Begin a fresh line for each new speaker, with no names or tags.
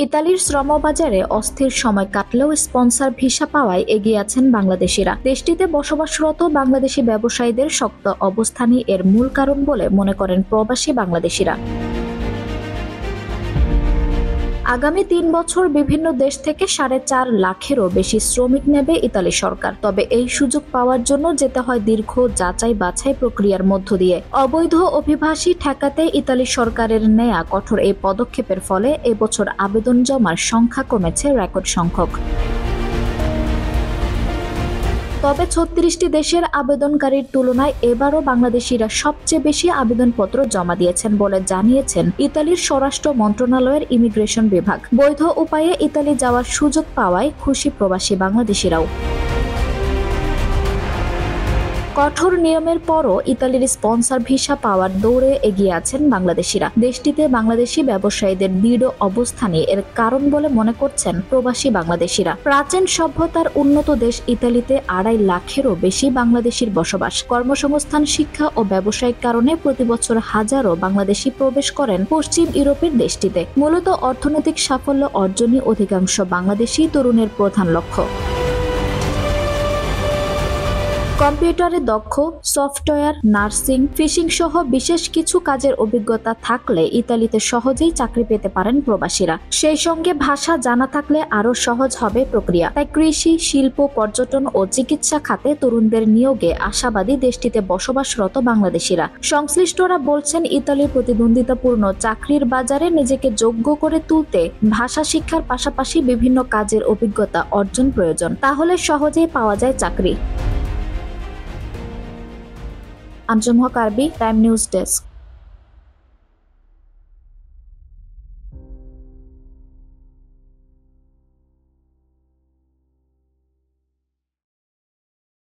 ইতালির শ্রমবাজারে অস্থির সময় কাটলেও স্পন্সর ভিসা পাওয়ায় এগিয়ে আছেন বাংলাদেশিরা। দেশটিতে বসবাসরত বাংলাদেশি ব্যবসায়ীদের শক্ত অবস্থানই এর মূল কারণ বলে মনে করেন প্রবাসী বাংলাদেশিরা। আগামী ৩ বছর বিভিন্ন দেশ থেকে ৪.৫ লাখেরও বেশি শ্রমিক নেবে ইতালি সরকার। তবে এই সুযোগ পাওয়ার জন্য যেতে হয় দীর্ঘ যাচাই বাছাই প্রক্রিয়ার মধ্য দিয়ে। অবৈধ অভিবাসী ঠেকাতে ইতালি সরকারের নেয়া কঠোর এই পদক্ষেপের ফলে এবছর আবেদন জমার সংখ্যা কমেছে রেকর্ড সংখ্যক। তবে ৩৬টি দেশের আবেদনকারীর তুলনায় এবারও বাংলাদেশিরা সবচেয়ে বেশি আবেদনপত্র জমা দিয়েছেন বলে জানিয়েছেন ইতালির স্বরাষ্ট্র মন্ত্রণালয়ের ইমিগ্রেশন বিভাগ। বৈধ উপায়ে ইতালি যাওয়ার সুযোগ পাওয়ায় খুশি প্রবাসী বাংলাদেশিরাও। কঠোর নিয়মের পরও ইতালির স্পন্সর ভিসা পাওয়ার দৌড়ে এগিয়ে আছেন বাংলাদেশিরা। দেশটিতে বাংলাদেশি ব্যবসায়ীদের দৃঢ় অবস্থানই এর কারণ বলে মনে করছেন প্রবাসী বাংলাদেশিরা। প্রাচীন সভ্যতার উন্নত দেশ ইতালিতে ২.৫ লাখেরও বেশি বাংলাদেশির বসবাস। কর্মসংস্থান, শিক্ষা ও ব্যবসায়িক কারণে প্রতিবছর হাজারো বাংলাদেশি প্রবেশ করেন পশ্চিম ইউরোপের দেশটিতে। মূলত অর্থনৈতিক সাফল্য অর্জনই অধিকাংশ বাংলাদেশি তরুণের প্রধান লক্ষ্য। কম্পিউটারে দক্ষ, সফটওয়্যার, নার্সিং, ফিশিং সহ বিশেষ কিছু কাজের অভিজ্ঞতা থাকলে ইতালিতে সহজেই চাকরি পেতে পারেন প্রবাসীরা। সেই সঙ্গে ভাষা জানা থাকলে আরও সহজ হবে প্রক্রিয়া। তাই কৃষি, শিল্প, পর্যটন ও চিকিৎসা খাতে তরুণদের নিয়োগে আশাবাদী দেশটিতে বসবাসরত বাংলাদেশিরা। সংশ্লিষ্টরা বলছেন, ইতালির প্রতিদ্বন্দ্বিতাপূর্ণ চাকরির বাজারে নিজেকে যোগ্য করে তুলতে ভাষা শিক্ষার পাশাপাশি বিভিন্ন কাজের অভিজ্ঞতা অর্জন প্রয়োজন। তাহলে সহজেই পাওয়া যায় চাকরি। আঞ্জুম হক আরবি, টাইম নিউজ ডেস্ক।